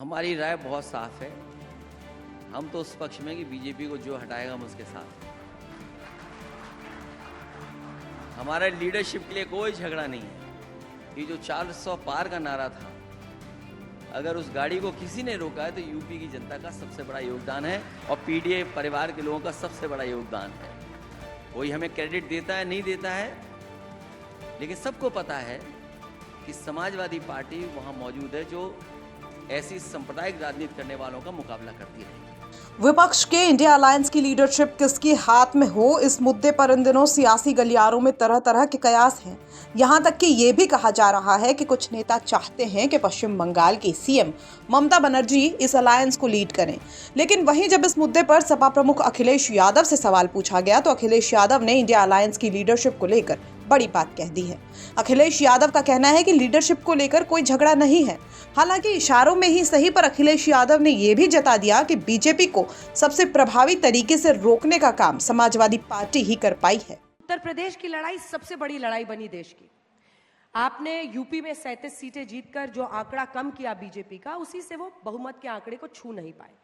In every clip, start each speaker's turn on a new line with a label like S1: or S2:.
S1: हमारी राय बहुत साफ है। हम तो उस पक्ष में कि बीजेपी को जो हटाएगा हम उसके साथ हैं। हमारा लीडरशिप के लिए कोई झगड़ा नहीं है। ये जो 400 पार का नारा था, अगर उस गाड़ी को किसी ने रोका है तो यूपी की जनता का सबसे बड़ा योगदान है और पीडीए परिवार के लोगों का सबसे बड़ा योगदान है। कोई हमें क्रेडिट देता है नहीं देता है, लेकिन सबको पता है कि समाजवादी पार्टी वहां मौजूद है जो ऐसी सांप्रदायिक राजनीति करने वालों का मुकाबला करती रहेगी।
S2: विपक्ष के इंडिया अलायंस की लीडरशिप किसके हाथ में हो, इस मुद्दे पर इन दिनों सियासी गलियारों में तरह तरह के कयास हैं। यहां तक कि ये भी कहा जा रहा है कि कुछ नेता चाहते हैं कि पश्चिम बंगाल की सीएम ममता बनर्जी इस अलायंस को लीड करें। लेकिन वहीं जब इस मुद्दे पर सपा प्रमुख अखिलेश यादव से सवाल पूछा गया तो अखिलेश यादव ने इंडिया अलायंस की लीडरशिप को लेकर बड़ी बात कह दी है। अखिलेश यादव का कहना है कि लीडरशिप को लेकर कोई झगड़ा नहीं है। हालांकि इशारों में ही सही, पर अखिलेश यादव ने यह भी जता दिया कि बीजेपी को सबसे प्रभावी तरीके से रोकने का काम समाजवादी पार्टी ही कर पाई है।
S3: उत्तर प्रदेश की लड़ाई सबसे बड़ी लड़ाई बनी देश की। आपने यूपी में 37 सीटें जीतकर जो आंकड़ा कम किया बीजेपी का, उसी से वो बहुमत के आंकड़े को छू नहीं पाए।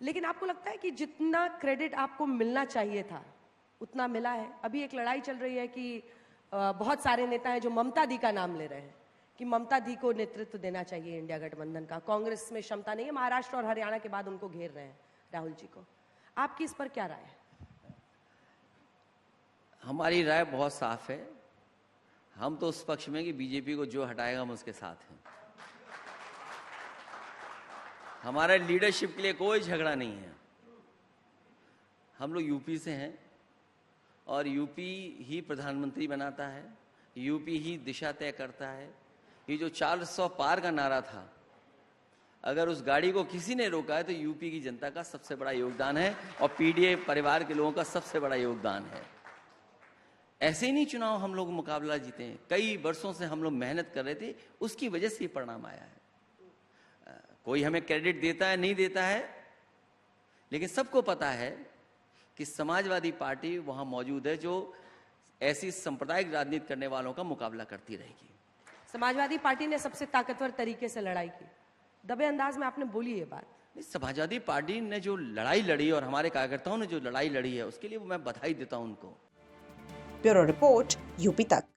S3: लेकिन आपको लगता है कि जितना क्रेडिट आपको मिलना चाहिए था उतना मिला है? अभी एक लड़ाई चल रही है कि बहुत सारे नेता हैं जो ममता दी का नाम ले रहे हैं कि ममता दी को नेतृत्व देना चाहिए इंडिया गठबंधन का। कांग्रेस में क्षमता नहीं है, महाराष्ट्र और हरियाणा के बाद उनको घेर रहे हैं राहुल जी को। आपकी इस पर क्या राय है?
S1: हमारी राय बहुत साफ है। हम तो उस पक्ष में कि बीजेपी को जो हटाएगा हम उसके साथ हैं। हमारा लीडरशिप के लिए कोई झगड़ा नहीं है। हम लोग यूपी से हैं और यूपी ही प्रधानमंत्री बनाता है, यूपी ही दिशा तय करता है। ये जो 400 पार का नारा था, अगर उस गाड़ी को किसी ने रोका है तो यूपी की जनता का सबसे बड़ा योगदान है और पीडीए परिवार के लोगों का सबसे बड़ा योगदान है। ऐसे ही नहीं चुनाव हम लोग मुकाबला जीते हैं। कई वर्षों से हम लोग मेहनत कर रहे थे, उसकी वजह से ये परिणाम आया है। कोई हमें क्रेडिट देता है नहीं देता है, लेकिन सबको पता है कि समाजवादी पार्टी वहां मौजूद है जो ऐसी सांप्रदायिक राजनीति करने वालों का मुकाबला करती रहेगी।
S3: समाजवादी पार्टी ने सबसे ताकतवर तरीके से लड़ाई की, दबे अंदाज में आपने बोली ये बात।
S1: समाजवादी पार्टी ने जो लड़ाई लड़ी और हमारे कार्यकर्ताओं ने जो लड़ाई लड़ी है, उसके लिए मैं बधाई देता हूं उनको।
S2: ब्यूरो रिपोर्ट, यूपी तक।